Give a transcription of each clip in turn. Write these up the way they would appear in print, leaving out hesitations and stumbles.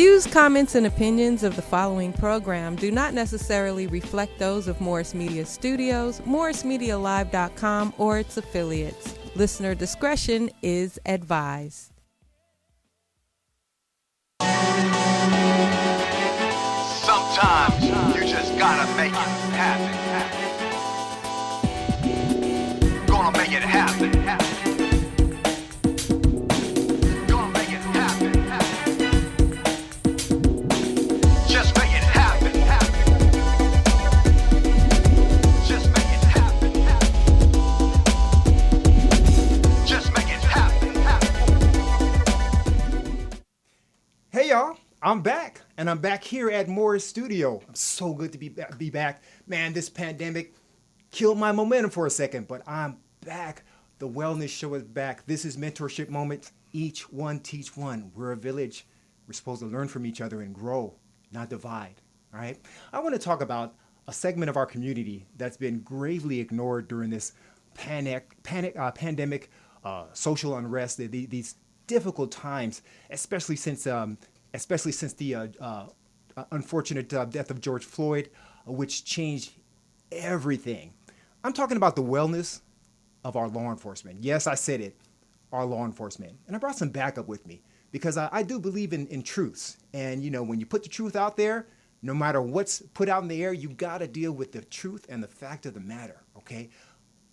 Views, comments, and opinions of the following program do not necessarily reflect those of Morris Media Studios, MorrisMediaLive.com, or its affiliates. Listener discretion is advised. Sometimes you just gotta make it happen. Gonna make it happen. Gonna make it happen. Just make it happen. Just make it happen. Just make it happen. Hey y'all, I'm back, and I'm back here at Morris Studio. I'm so good to be back. Man, this pandemic killed my momentum for a second, but I'm back. The wellness show is back. This is Mentorship Moments. Each one teach one. We're a village. We're supposed to learn from each other and grow, not divide. All right. I want to talk about a segment of our community that's been gravely ignored during this pandemic, social unrest, these difficult times, especially since the unfortunate death of George Floyd, which changed everything. I'm talking about the wellness of our law enforcement. Yes, I said it, our law enforcement. And I brought some backup with me because I do believe in truths. And, you know, when you put the truth out there, no matter what's put out in the air, you got to deal with the truth and the fact of the matter, okay?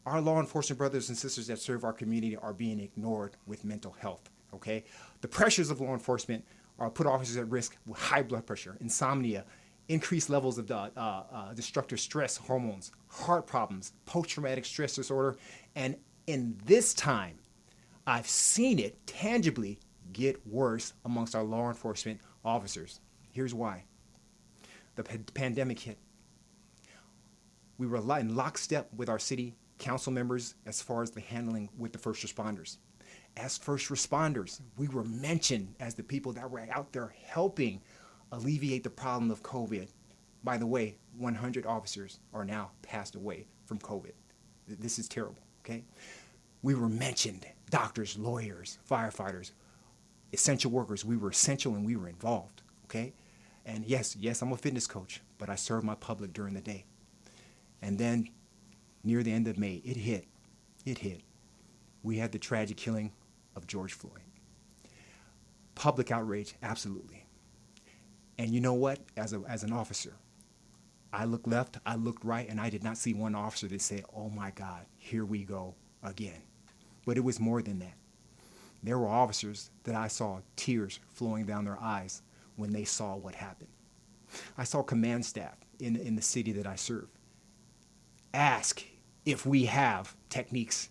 Our law enforcement brothers and sisters that serve our community are being ignored with mental health, okay? The pressures of law enforcement put officers at risk with high blood pressure, insomnia, increased levels of destructive stress hormones, heart problems, post-traumatic stress disorder. And in this time, I've seen it tangibly get worse amongst our law enforcement officers. Here's why. The pandemic hit. We were in lockstep with our city council members as far as the handling with the first responders. As first responders, we were mentioned as the people that were out there helping alleviate the problem of COVID. By the way, 100 officers are now passed away from COVID. This is terrible, okay? We were mentioned, doctors, lawyers, firefighters, essential workers. We were essential and we were involved, okay? And yes, I'm a fitness coach, but I serve my public during the day. And then near the end of May, it hit. We had the tragic killing of George Floyd. Public outrage, absolutely. And you know what? As an officer, I looked left, I looked right, and I did not see one officer that said, "Oh my God, here we go again." But it was more than that. There were officers that I saw tears flowing down their eyes when they saw what happened. I saw command staff in the city that I serve ask if we have techniques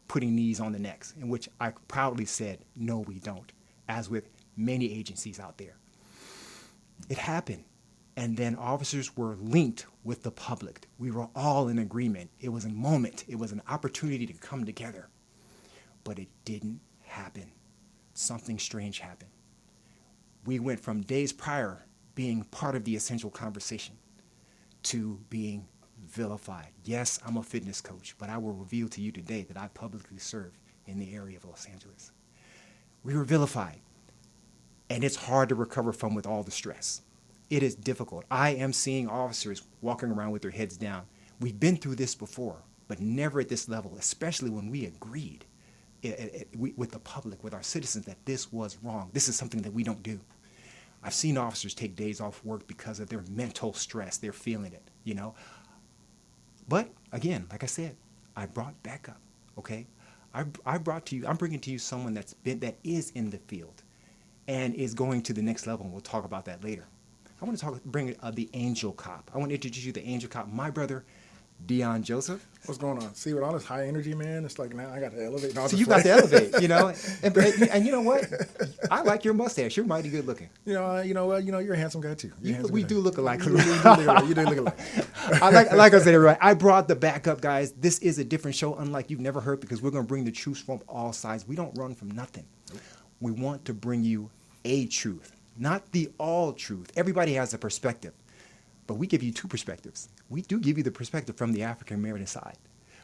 putting knees on the necks, in which I proudly said, no, we don't, as with many agencies out there. It happened, and then officers were linked with the public. We were all in agreement. It was a moment. It was an opportunity to come together, but it didn't happen. Something strange happened. We went from days prior being part of the essential conversation to being vilified. Yes, I'm a fitness coach, but I will reveal to you today that I publicly serve in the area of Los Angeles. We were vilified, and it's hard to recover from with all the stress. It is difficult. I am seeing officers walking around with their heads down. We've been through this before, but never at this level, especially when we agreed with the public, with our citizens, that this was wrong. This is something that we don't do. I've seen officers take days off work because of their mental stress. They're feeling it, you know. But again, like I said, I brought backup, okay? I'm bringing to you someone that is in the field and is going to the next level, and we'll talk about that later. I want to bring the Angel Cop. I want to introduce you to the Angel Cop, my brother, Deon Joseph. What's going on? See, with all this high energy, man, it's like now I got to elevate. So you got to elevate, you know? And you know what? I like your mustache. You're mighty good looking. You know what? You're a handsome guy too. We do look alike. You do look alike. Like I said, everybody, I brought the backup, guys. This is a different show, unlike you've never heard, because we're going to bring the truth from all sides. We don't run from nothing. We want to bring you a truth, not the all truth. Everybody has a perspective. But we give you two perspectives. We do give you the perspective from the African American side,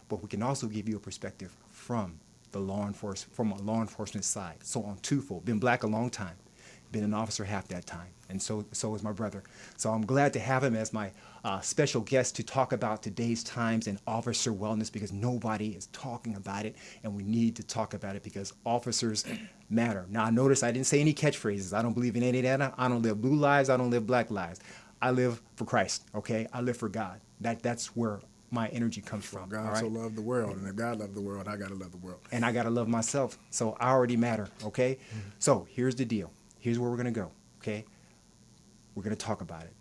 but we can also give you a perspective from a law enforcement side. So on twofold. Been black a long time. been an officer half that time, and so is my brother. So I'm glad to have him as my special guest to talk about today's times and officer wellness, because nobody is talking about it, and we need to talk about it because officers matter. Now, notice I didn't say any catchphrases. I don't believe in any of that. I don't live blue lives. I don't live black lives. I live for Christ, okay? I live for God. That's where my energy comes from. God right? so loved the world, and if God loved the world, I got to love the world. And I got to love myself, so I already matter, okay? Mm-hmm. So here's the deal. Here's where we're going to go, okay? We're going to talk about it.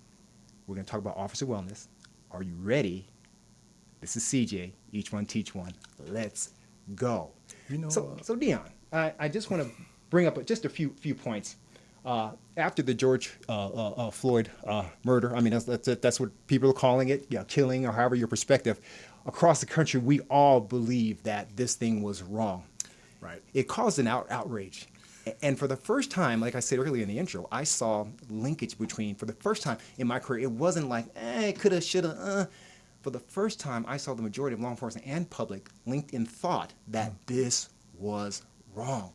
We're going to talk about officer wellness. Are you ready? This is CJ. Each one teach one. Let's go. So Deon, I just want to bring up just a few points. After the George Floyd murder, I mean, that's what people are calling it, killing, or however your perspective. Across the country, we all believe that this thing was wrong. Right. It caused an outrage. And for the first time, like I said earlier in the intro, I saw linkage between, for the first time in my career, it wasn't like, coulda, shoulda, For the first time, I saw the majority of law enforcement and public linked in thought that this was wrong.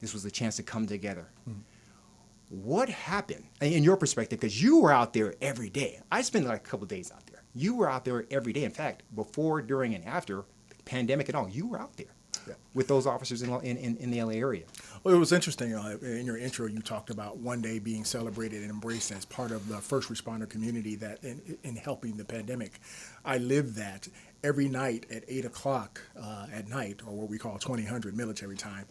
This was a chance to come together. What happened, in your perspective, because you were out there every day. I spent like a couple of days out there. You were out there every day. In fact, before, during, and after the pandemic and all, you were out there with those officers in the LA area. Well, it was interesting. In your intro, you talked about one day being celebrated and embraced as part of the first responder community that in helping the pandemic. I lived that every night at 8 o'clock at night, or what we call 2000 military time.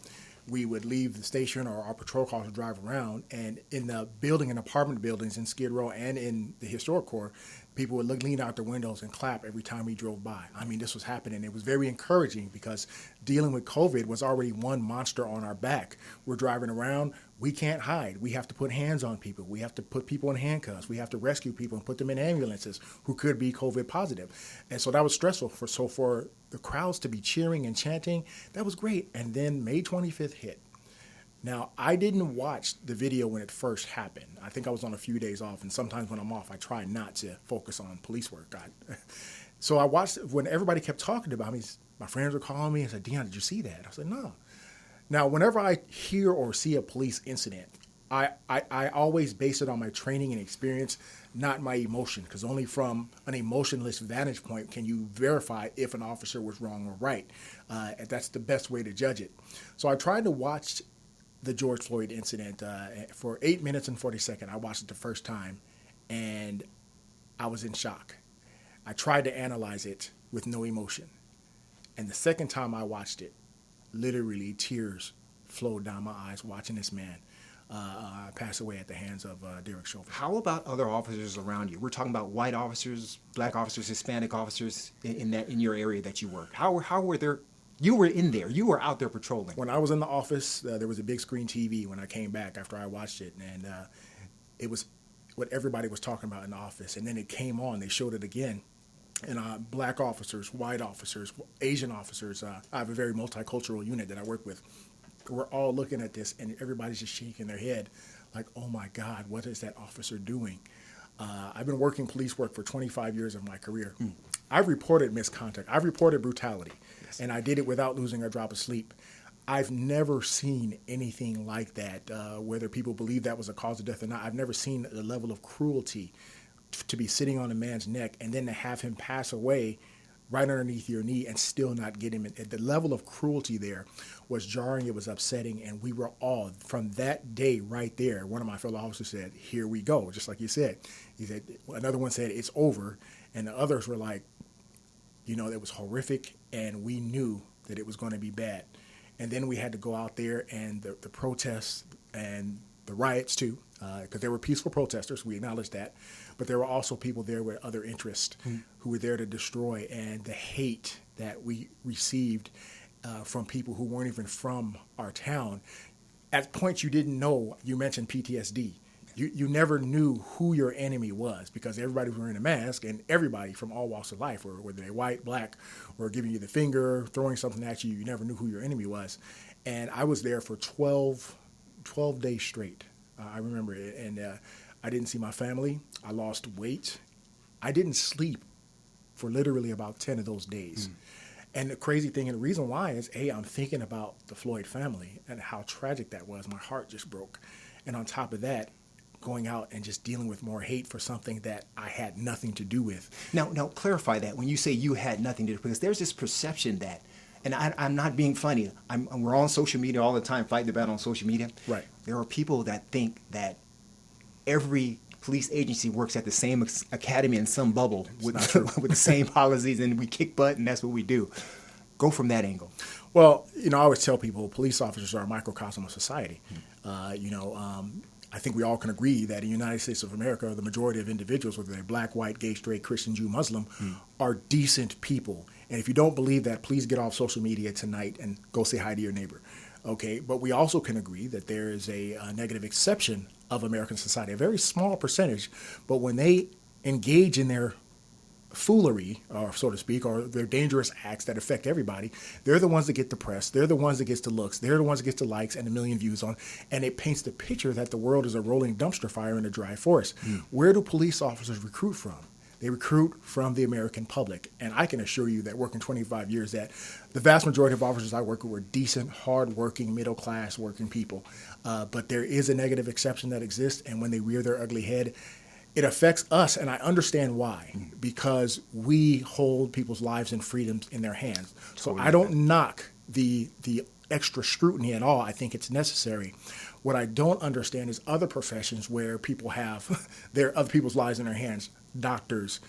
We would leave the station, or our patrol cars would drive around, and in the building and apartment buildings in Skid Row and in the historic core, people would lean out their windows and clap every time we drove by. I mean, this was happening. It was very encouraging because dealing with COVID was already one monster on our back. We're driving around. We can't hide. We have to put hands on people. We have to put people in handcuffs. We have to rescue people and put them in ambulances who could be COVID positive. And so that was stressful. For the crowds to be cheering and chanting, that was great. And then May 25th hit. Now, I didn't watch the video when it first happened. I think I was on a few days off, and sometimes when I'm off, I try not to focus on police work. So I watched when everybody kept talking about me. My friends were calling me and said, "Deon, did you see that?" I said, "No." Now, whenever I hear or see a police incident, I always base it on my training and experience, not my emotion, because only from an emotionless vantage point can you verify if an officer was wrong or right. That's the best way to judge it. So I tried to watch the George Floyd incident for 8 minutes and 40 seconds. I watched it the first time, and I was in shock. I tried to analyze it with no emotion. And the second time I watched it, literally tears flowed down my eyes watching this man pass away at the hands of Derek Chauvin. How about other officers around you? We're talking about white officers, black officers, Hispanic officers in your area that you work. How were there? You were in there. You were out there patrolling. When I was in the office, there was a big screen TV when I came back after I watched it, and it was what everybody was talking about in the office. And then it came on. They showed it again. And black officers, white officers, Asian officers. I have a very multicultural unit that I work with. We're all looking at this, and everybody's just shaking their head like, oh, my God, what is that officer doing? I've been working police work for 25 years of my career. I've reported misconduct. I've reported brutality, and I did it without losing a drop of sleep. I've never seen anything like that, whether people believe that was a cause of death or not. I've never seen the level of cruelty to be sitting on a man's neck and then to have him pass away right underneath your knee and still not get him. The level of cruelty there was jarring. It was upsetting. And we were all, from that day right there, one of my fellow officers said, "Here we go," just like you said. He said, another one said, "It's over." And the others were like, it was horrific, and we knew that it was going to be bad. And then we had to go out there, and the protests and the riots too, because there were peaceful protesters. We acknowledge that. But there were also people there with other interests who were there to destroy, and the hate that we received from people who weren't even from our town. At points you didn't know, you mentioned PTSD. You never knew who your enemy was because everybody was wearing a mask, and everybody from all walks of life, or whether they're white, black, or giving you the finger, throwing something at you, you never knew who your enemy was. And I was there for 12 days straight. I remember it, and I didn't see my family. I lost weight. I didn't sleep for literally about 10 of those days. And the crazy thing, and the reason why is, I'm thinking about the Floyd family and how tragic that was. My heart just broke. And on top of that, going out and just dealing with more hate for something that I had nothing to do with. Now, clarify that when you say you had nothing to do, because there's this perception that, and I'm not being funny, we're on social media all the time, fighting the battle on social media. Right. There are people that think that every police agency works at the same academy in some bubble with the same policies, and we kick butt, and that's what we do. Go from that angle. Well, I always tell people police officers are a microcosm of society. I think we all can agree that in the United States of America, the majority of individuals, whether they're black, white, gay, straight, Christian, Jew, Muslim, are decent people. And if you don't believe that, please get off social media tonight and go say hi to your neighbor. Okay, but we also can agree that there is a negative exception of American society, a very small percentage, but when they engage in their foolery, or so to speak, or their dangerous acts that affect everybody, they're the ones that get the press, they're the ones that gets the looks, they're the ones that gets the likes and a million views on, and it paints the picture that the world is a rolling dumpster fire in a dry forest. Where do police officers recruit from? They recruit from the American public, and I can assure you that working 25 years that the vast majority of officers I work with were decent, hard-working, middle-class working people, but there is a negative exception that exists, and when they rear their ugly head, it affects us, and I understand why, because we hold people's lives and freedoms in their hands. So I don't knock the extra scrutiny at all. I think it's necessary. What I don't understand is other professions where people have their other people's lives in their hands. Doctors,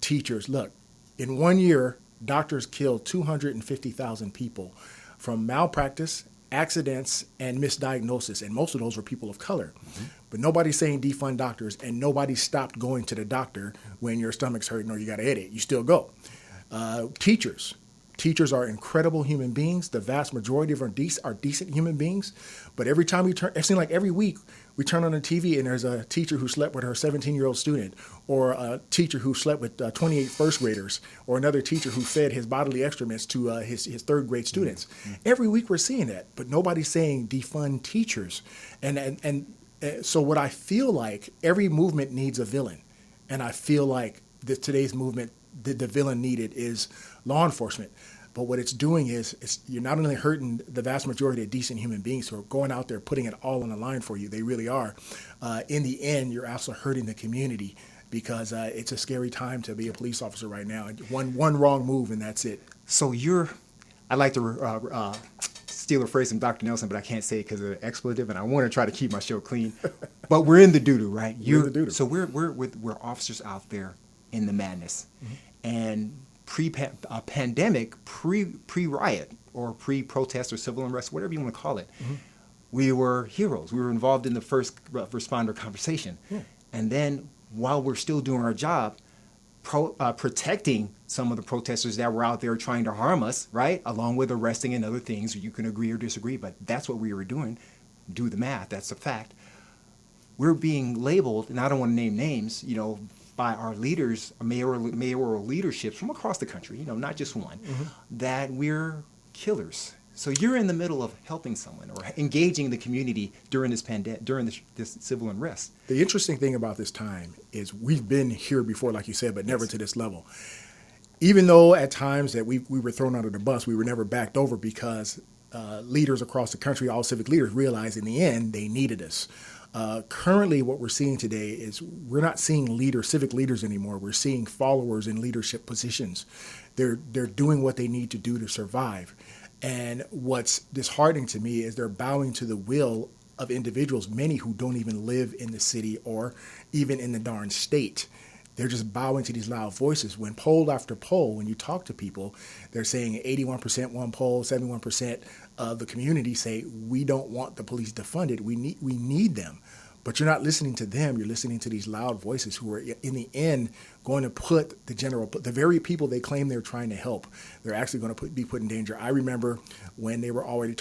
teachers. Look, in 1 year, doctors killed 250,000 people from malpractice, accidents, and misdiagnosis, and most of those were people of color. But nobody's saying defund doctors, and nobody stopped going to the doctor when your stomach's hurting or you got a headache. You still go. Teachers. Teachers are incredible human beings. The vast majority of them are decent human beings. But every time it seems like every week, we turn on the TV and there's a teacher who slept with her 17-year-old student, or a teacher who slept with 28 first graders, or another teacher who fed his bodily excrements to his third grade students. Every week we're seeing that, but nobody's saying defund teachers. And so what I feel like, every movement needs a villain. And I feel like today's movement, the villain needed is law enforcement. But what it's doing is you're not only hurting the vast majority of decent human beings who are going out there putting it all on the line for you, they really are. In the end, you're also hurting the community, because it's a scary time to be a police officer right now. One wrong move and that's it. So I'd like to steal a phrase from Dr. Nelson, but I can't say it because of the expletive, and I want to try to keep my show clean. But we're in the doo-doo, right? We're in the doo-doo. So we're officers out there in the madness. And pre-pandemic, pre-riot, or pre-protest or civil unrest, whatever you want to call it, we were heroes. We were involved in the first responder conversation. And then while we're still doing our job, protecting some of the protesters that were out there trying to harm us, right, along with arresting and other things, you can agree or disagree, but that's what we were doing. Do the math, that's a fact. We're being labeled, and I don't want to name names, by our leaders, mayoral leaderships from across the country, not just one, that we're killers. So you're in the middle of helping someone or engaging the community during this this civil unrest. The interesting thing about this time is we've been here before, like you said, but never to this level. Even though at times that we were thrown under the bus, we were never backed over, because leaders across the country, all civic leaders, realized in the end they needed us. Currently, what we're seeing today is we're not seeing civic leaders anymore. We're seeing followers in leadership positions. They're doing what they need to do to survive. And what's disheartening to me is they're bowing to the will of individuals, many who don't even live in the city or even in the darn state. They're just bowing to these loud voices. When poll after poll, when you talk to people, they're saying 81% one poll, 71% of the community say we don't want the police defunded. We need them. But you're not listening to them. You're listening to these loud voices who are, in the end, going to put the very people they claim they're trying to help, they're actually going to be put in danger. I remember when they were already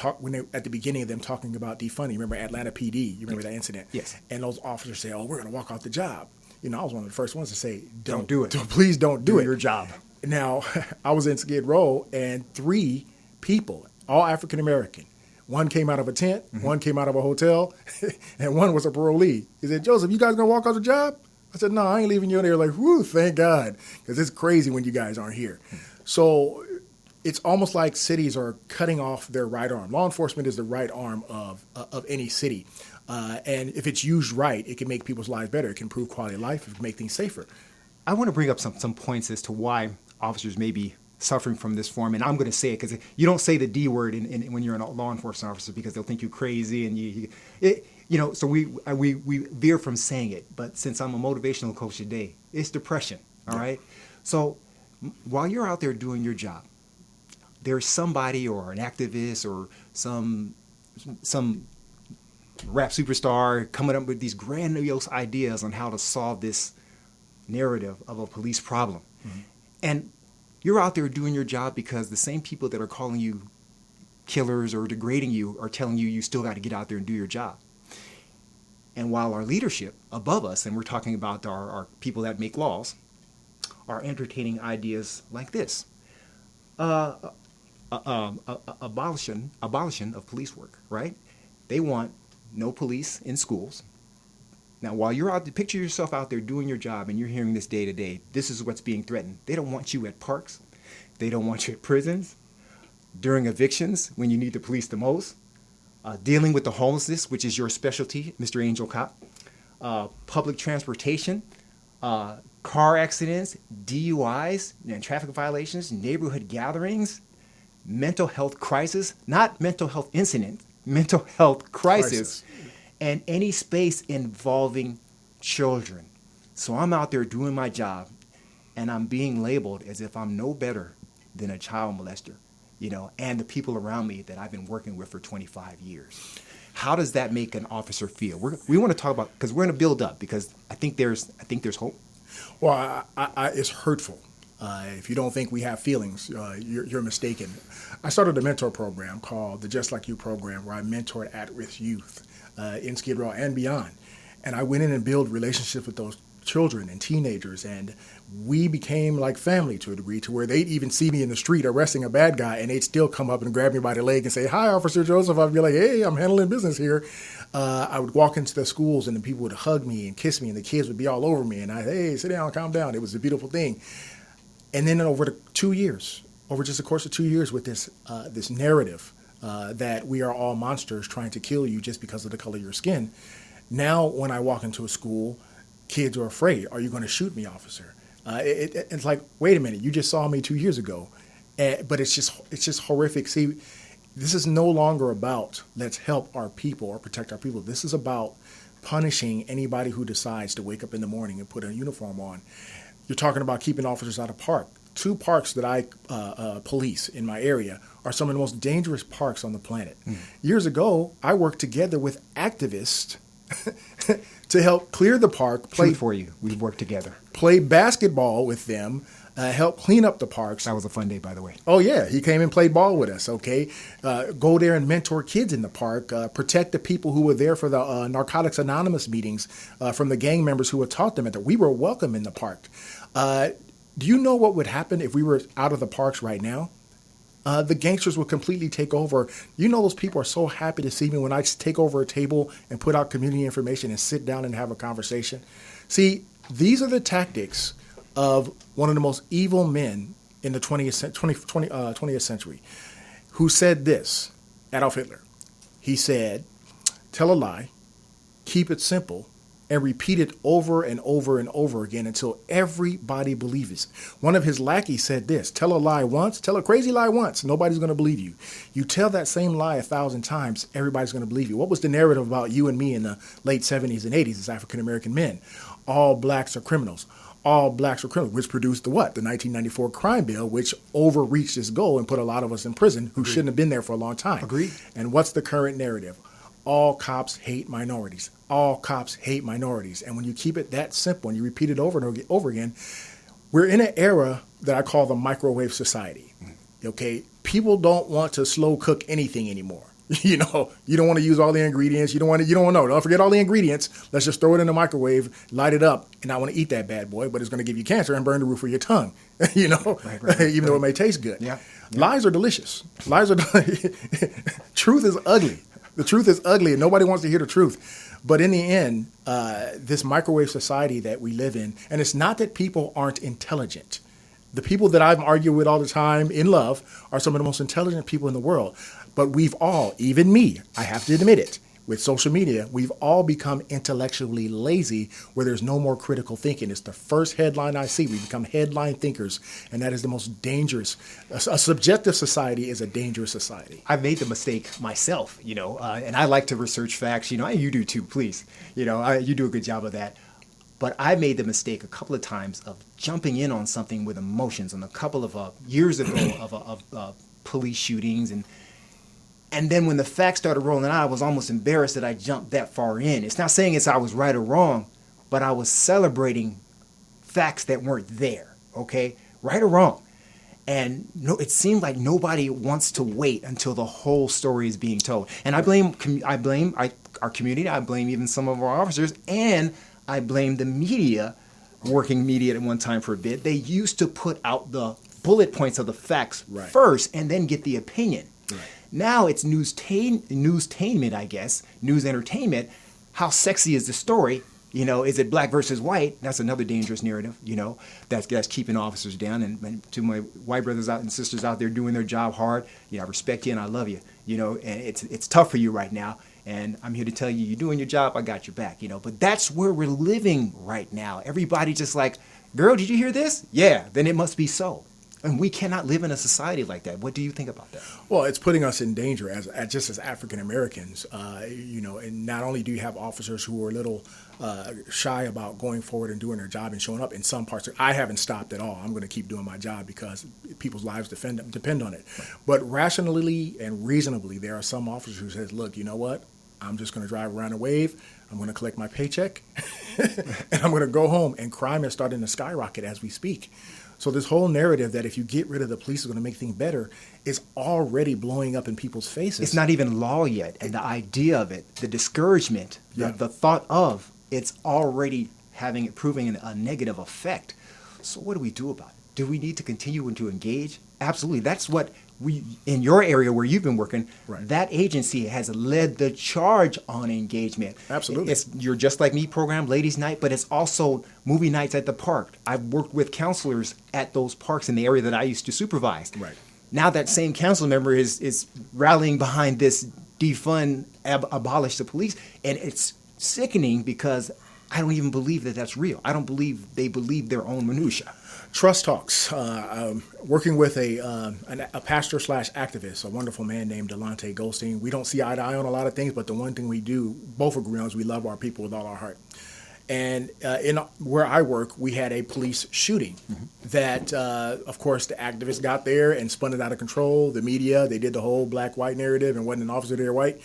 at the beginning of them talking about defunding. You remember Atlanta PD? You remember that incident? Yes. And those officers say, "Oh, we're going to walk off the job." I was one of the first ones to say, "Don't do it. Please don't do it. Your job." Now, I was in Skid Row, and 3 people, all African American. One came out of a tent, one came out of a hotel, and one was a parolee. He said, "Joseph, you guys gonna walk off the job?" I said, "No, I ain't leaving you." They're like, "Whoo, thank God," because it's crazy when you guys aren't here. So it's almost like cities are cutting off their right arm. Law enforcement is the right arm of any city. And if it's used right, it can make people's lives better. It can improve quality of life. It can make things safer. I want to bring up some points as to why officers may be suffering from this form, and I'm going to say it because you don't say the D word when you're a law enforcement officer because they'll think you're crazy, and So we veer from saying it. But since I'm a motivational coach today, it's depression. All right. So while you're out there doing your job, there's somebody or an activist or some rap superstar coming up with these grandiose ideas on how to solve this narrative of a police problem. Mm-hmm. And you're out there doing your job because the same people that are calling you killers or degrading you are telling you still got to get out there and do your job. And while our leadership above us, and we're talking about our people that make laws, are entertaining ideas like this. Abolition of police work, right? They want no police in schools. Now, while you're out, picture yourself out there doing your job and you're hearing this day to day, this is what's being threatened. They don't want you at parks. They don't want you at prisons, during evictions when you need the police the most, dealing with the homelessness, which is your specialty, Mr. Angel Cop, public transportation, car accidents, DUIs, and traffic violations, neighborhood gatherings, mental health crisis, not mental health incident, mental health crisis. And any space involving children. So I'm out there doing my job, and I'm being labeled as if I'm no better than a child molester, and the people around me that I've been working with for 25 years. How does that make an officer feel? We want to talk about, because we're going to build up, because I think there's hope. Well, it's hurtful. If you don't think we have feelings, you're mistaken. I started a mentor program called the Just Like You program, where I mentored at-risk youth in Skid Row and beyond. And I went in and built relationships with those children and teenagers, and we became like family to a degree, to where they'd even see me in the street arresting a bad guy, and they'd still come up and grab me by the leg and say, "Hi, Officer Joseph." I'd be like, "Hey, I'm handling business here." I would walk into the schools, and the people would hug me and kiss me, and the kids would be all over me, and "Hey, sit down, calm down." It was a beautiful thing. And then over just the course of 2 years, with this narrative that we are all monsters trying to kill you just because of the color of your skin. Now, when I walk into a school, kids are afraid. "Are you going to shoot me, officer?" It's like, wait a minute, you just saw me 2 years ago. But it's just horrific. See, this is no longer about let's help our people or protect our people. This is about punishing anybody who decides to wake up in the morning and put a uniform on. You're talking about keeping officers out of park. 2 parks that I police in my area are some of the most dangerous parks on the planet. Years ago, I worked together with activists to help clear the park. We've worked together. Play basketball with them, help clean up the parks. That was a fun day, by the way. Oh, yeah. He came and played ball with us, okay? Go there and mentor kids in the park, protect the people who were there for the Narcotics Anonymous meetings from the gang members who had taught them that we were welcome in the park. Do you know what would happen if we were out of the parks right now? The gangsters would completely take over. You know, those people are so happy to see me when I take over a table and put out community information and sit down and have a conversation. See, these are the tactics of one of the most evil men in the 20th century, who said this, Adolf Hitler. He said, "Tell a lie, keep it simple, and repeat it over and over and over again until everybody believes it." One of his lackeys said this: "Tell a lie once, tell a crazy lie once, nobody's going to believe you. You tell that same lie 1,000 times, everybody's going to believe you." What was the narrative about you and me in the late 70s and 80s as African-American men? All blacks are criminals. All blacks are criminals, which produced the 1994 crime bill, which overreached its goal and put a lot of us in prison who shouldn't have been there for a long time. Agreed. And what's the current narrative? All cops hate minorities. All cops hate minorities. And when you keep it that simple and you repeat it over and over again, we're in an era that I call the microwave society. Okay, people don't want to slow cook anything anymore. You don't want to use all the ingredients. You don't want to know. Don't forget all the ingredients. Let's just throw it in the microwave, light it up, and I want to eat that bad boy, but it's going to give you cancer and burn the roof of your tongue. Right, even though it may taste good. Yeah. Lies are delicious. Truth is ugly. The truth is ugly, and nobody wants to hear the truth. But in the end, this microwave society that we live in, and it's not that people aren't intelligent. The people that I'm arguing with all the time in love are some of the most intelligent people in the world. But we've all, even me, I have to admit it, with social media, we've all become intellectually lazy where there's no more critical thinking. It's the first headline I see. We become headline thinkers, and that is the most dangerous. A subjective society is a dangerous society. I've made the mistake myself, and I like to research facts, and you do too, please. You do a good job of that. But I made the mistake a couple of times of jumping in on something with emotions. And a couple of years ago of police shootings, and then when the facts started rolling out, I was almost embarrassed that I jumped that far in. It's not saying I was right or wrong, but I was celebrating facts that weren't there. Okay, right or wrong. And it seemed like nobody wants to wait until the whole story is being told. And I blame our community. I blame even some of our officers, and I blame the media, working media at one time for a bit. They used to put out the bullet points of the facts first and then get the opinion. Right. Now it's newstainment, I guess, news entertainment. How sexy is the story? Is it black versus white? That's another dangerous narrative, that's keeping officers down. And to my white brothers out and sisters out there doing their job hard, I respect you and I love you, and it's tough for you right now. And I'm here to tell you, you're doing your job, I got your back, But that's where we're living right now. Everybody just like, girl, did you hear this? Yeah, then it must be so. And we cannot live in a society like that. What do you think about that? Well, it's putting us in danger as African Americans, and not only do you have officers who are a little shy about going forward and doing their job and showing up in some parts. I haven't stopped at all. I'm going to keep doing my job because people's lives depend on it. But rationally and reasonably, there are some officers who says, look, you know what? I'm just going to drive around and wave. I'm going to collect my paycheck and I'm going to go home. And crime is starting to skyrocket as we speak. So this whole narrative that if you get rid of the police, it's going to make things better is already blowing up in people's faces. It's not even law yet. And the idea of it, the discouragement, the thought of, it's already proving a negative effect. So what do we do about it? Do we need to continue to engage? Absolutely. That's what in your area where you've been working, that agency has led the charge on engagement. Absolutely. You're Just Like Me program, Ladies Night, but it's also movie nights at the park. I've worked with counselors at those parks in the area that I used to supervise. Right. Now that same council member is rallying behind this defund, abolish the police, and it's sickening because I don't even believe that that's real. I don't believe they believe their own minutia. Trust talks. Working with a pastor / activist, a wonderful man named Delonte Goldstein. We don't see eye to eye on a lot of things, but the one thing we do both agree on is we love our people with all our heart. And in where I work, we had a police shooting that, of course, the activists got there and spun it out of control. The media, they did the whole black-white narrative and wasn't an officer there white.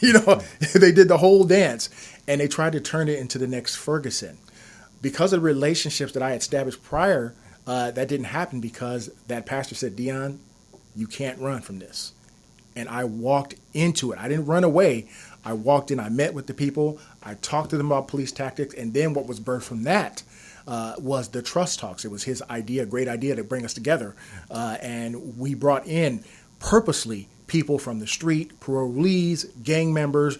They did the whole dance. And they tried to turn it into the next Ferguson. Because of the relationships that I had established prior, that didn't happen because that pastor said, Deon, you can't run from this. And I walked into it. I didn't run away. I walked in. I met with the people. I talked to them about police tactics. And then what was birthed from that was the trust talks. It was his idea, great idea to bring us together. And we brought in purposely people from the street, parolees, gang members.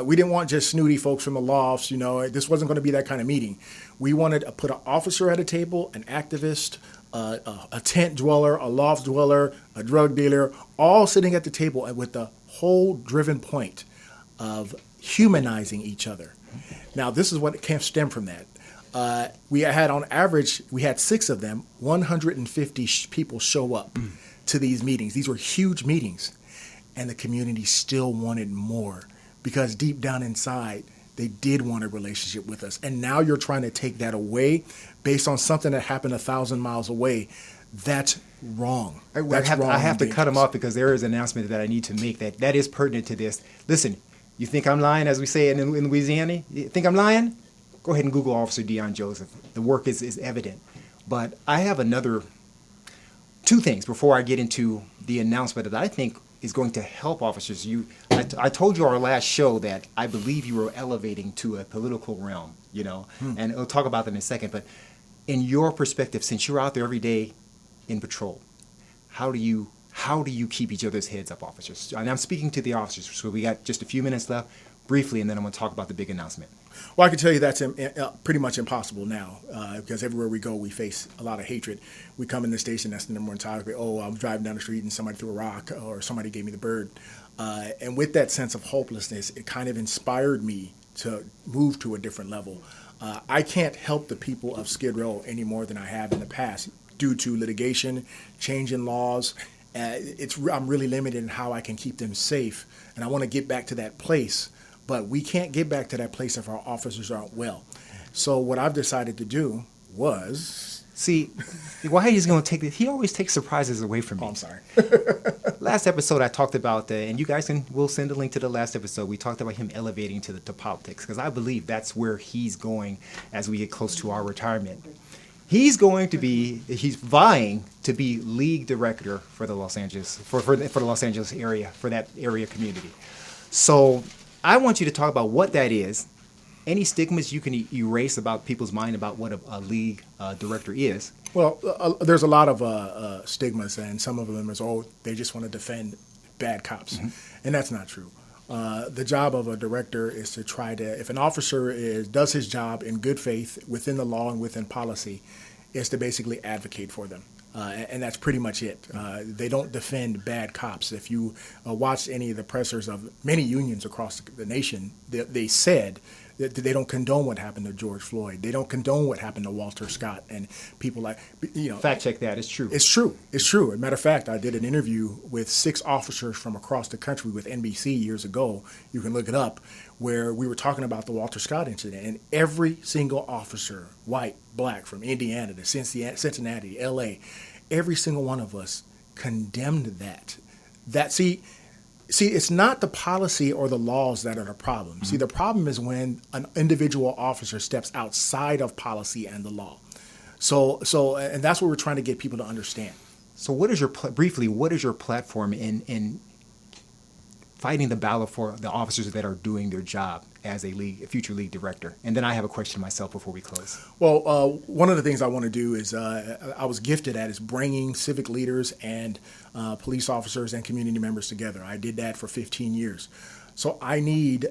We didn't want just snooty folks from the lofts. This wasn't going to be that kind of meeting. We wanted to put an officer at a table, an activist, a tent dweller, a loft dweller, a drug dealer, all sitting at the table with the whole driven point of humanizing each other. Now, this is what can stem from that. We had, on average, we had 6 of them, 150 people show up to these meetings. These were huge meetings. And the community still wanted more because deep down inside, they did want a relationship with us. And now you're trying to take that away based on something that happened 1,000 miles away. That's wrong. I have to cut him off because there is an announcement that I need to make that is pertinent to this. Listen, you think I'm lying, as we say in Louisiana? You think I'm lying? Go ahead and Google Officer Deon Joseph. The work is evident. But I have 2 things before I get into the announcement that I think is going to help officers. I told you our last show that I believe you were elevating to a political realm, and we'll talk about that in a second. But in your perspective, since you're out there every day in patrol, how do you keep each other's heads up, officers? And I'm speaking to the officers, so we got just a few minutes left, briefly, and then I'm going to talk about the big announcement. Well, I can tell you that's pretty much impossible now because everywhere we go, we face a lot of hatred. We come in the station, that's the number one topic. Oh, I'm driving down the street and somebody threw a rock or somebody gave me the bird. And with that sense of hopelessness, it kind of inspired me to move to a different level. I can't help the people of Skid Row any more than I have in the past due to litigation, change in laws. I'm really limited in how I can keep them safe, and I want to get back to that place. But we can't get back to that place if our officers aren't well. So what I've decided to do was... See, why he's going to take this? He always takes surprises away from me. Oh, I'm sorry. Last episode, I talked about, and you guys we'll send a link to the last episode. We talked about him elevating to politics, because I believe that's where he's going as we get close to our retirement. He's vying to be league director for the Los Angeles, for the Los Angeles area, for that area community. So I want you to talk about what that is, any stigmas you can erase about people's mind about what a league director is. Well, there's a lot of stigmas, and some of them is, they just want to defend bad cops. Mm-hmm. And that's not true. The job of a director is to try to, if an officer does his job in good faith within the law and within policy, is to basically advocate for them. And that's pretty much it. They don't defend bad cops. If you watched any of the pressers of many unions across the nation, they said that they don't condone what happened to George Floyd. They don't condone what happened to Walter Scott and people like, Fact check that. It's true. It's true. It's true. As a matter of fact, I did an interview with 6 officers from across the country with NBC years ago. You can look it up, where we were talking about the Walter Scott incident. And every single officer, white, black, from Indiana to Cincinnati, L.A., every single one of us condemned that. See, it's not the policy or the laws that are the problem. Mm-hmm. See, the problem is when an individual officer steps outside of policy and the law. And that's what we're trying to get people to understand. So what is your platform in fighting the battle for the officers that are doing their job as a future league director? And then I have a question myself before we close. Well, one of the things I want to do is I was gifted at is bringing civic leaders and police officers and community members together. I did that for 15 years. So I need,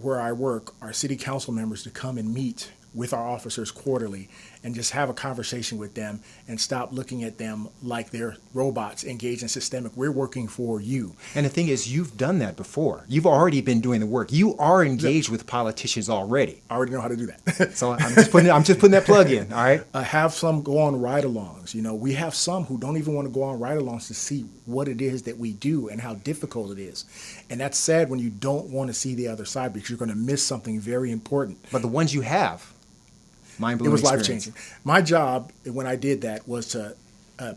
where I work, our city council members to come and meet with our officers quarterly and just have a conversation with them and stop looking at them like they're robots engaged in systemic. We're working for you. And the thing is, you've done that before. You've already been doing the work. You are engaged with politicians already. I already know how to do that. So I'm just putting that plug in, all right? Have some go on ride-alongs. We have some who don't even want to go on ride-alongs to see what it is that we do and how difficult it is. And that's sad when you don't want to see the other side because you're going to miss something very important. But the ones you have, mind-blowing. It was life-changing. My job when I did that was to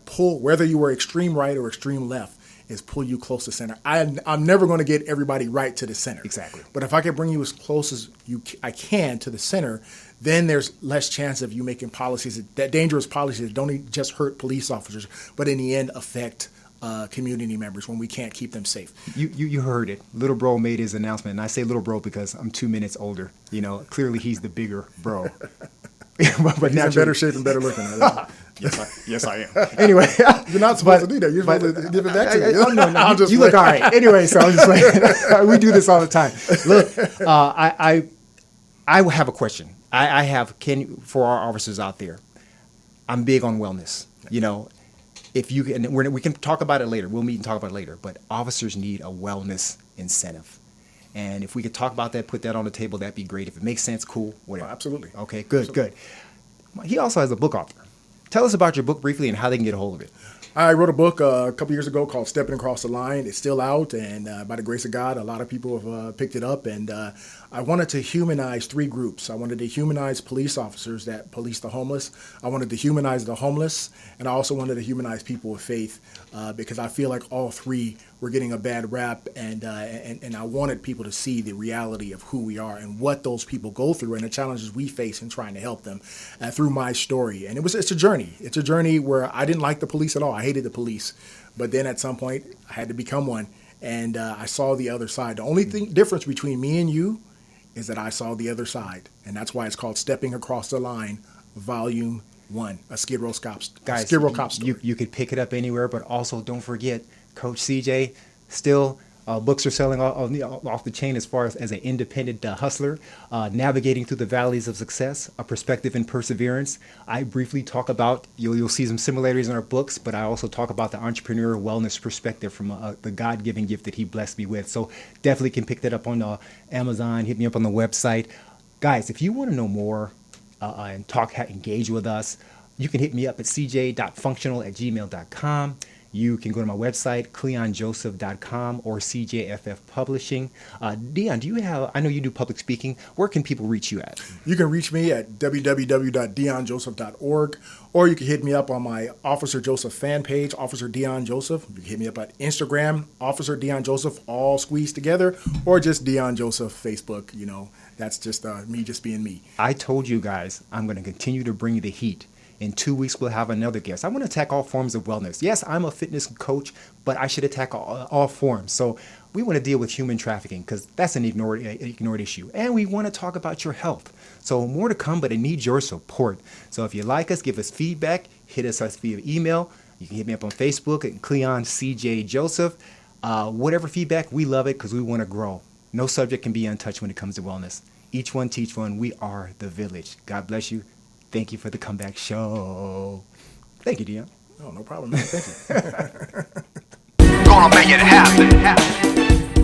pull, whether you were extreme right or extreme left, is pull you close to center. I'm never going to get everybody right to the center. Exactly. But if I can bring you as close as I can to the center, then there's less chance of you making policies, that dangerous policies that don't just hurt police officers, but in the end affect community members when we can't keep them safe. You heard it. Little bro made his announcement, and I say little bro because I'm 2 minutes older. Clearly he's the bigger bro. but he's in better shape and better looking. Yes, I am. Anyway, you're not supposed to do that. You're supposed to give it back to me. No, you look all right. Anyway, so I'm just like, we do this all the time. Look, I have a question. I have for our officers out there. I'm big on wellness. If you can, we can talk about it later. We'll meet and talk about it later. But officers need a wellness incentive. And if we could talk about that, put that on the table, that'd be great. If it makes sense, cool, whatever. Oh, absolutely. Okay, good. He also has a book author. Tell us about your book briefly and how they can get a hold of it. I wrote a book a couple years ago called Stepping Across the Line. It's still out, and by the grace of God, a lot of people have picked it up. And I wanted to humanize 3 groups. I wanted to humanize police officers that police the homeless. I wanted to humanize the homeless, and I also wanted to humanize people with faith because I feel like all 3 were getting a bad rap, and I wanted people to see the reality of who we are and what those people go through and the challenges we face in trying to help them through my story. And it's a journey. It's a journey where I didn't like the police at all. I hated the police. But then at some point, I had to become one, and I saw the other side. The only difference between me and you is that I saw the other side, and that's why it's called Stepping Across the Line, Volume 1, a Skid Row cop story. You could pick it up anywhere, but also don't forget, Coach CJ, still Books are selling off the chain as far as an independent hustler, navigating through the valleys of success, a perspective in perseverance. I briefly talk about, you'll see some similarities in our books, but I also talk about the entrepreneurial wellness perspective from the God-given gift that he blessed me with. So definitely can pick that up on Amazon, hit me up on the website. Guys, if you want to know more and engage with us, you can hit me up at cj.functional@gmail.com. You can go to my website, cleonjoseph.com or CJFF Publishing. Deon, I know you do public speaking. Where can people reach you at? You can reach me at www.deonjoseph.org, or you can hit me up on my Officer Joseph fan page, Officer Deon Joseph. You can hit me up at Instagram, Officer Deon Joseph, all squeezed together, or just Deon Joseph Facebook. That's just me just being me. I told you guys I'm going to continue to bring the heat. In 2 weeks, we'll have another guest. I want to attack all forms of wellness. Yes, I'm a fitness coach, but I should attack all forms. So we want to deal with human trafficking because that's an ignored issue. And we want to talk about your health. So more to come, but I need your support. So if you like us, give us feedback, hit us via email. You can hit me up on Facebook at Cleon CJ Joseph. Whatever feedback, we love it because we want to grow. No subject can be untouched when it comes to wellness. Each one teach one. We are the village. God bless you. Thank you for the comeback show. Thank you, Deon. Oh, no problem, man. Thank you. Gonna make it happen.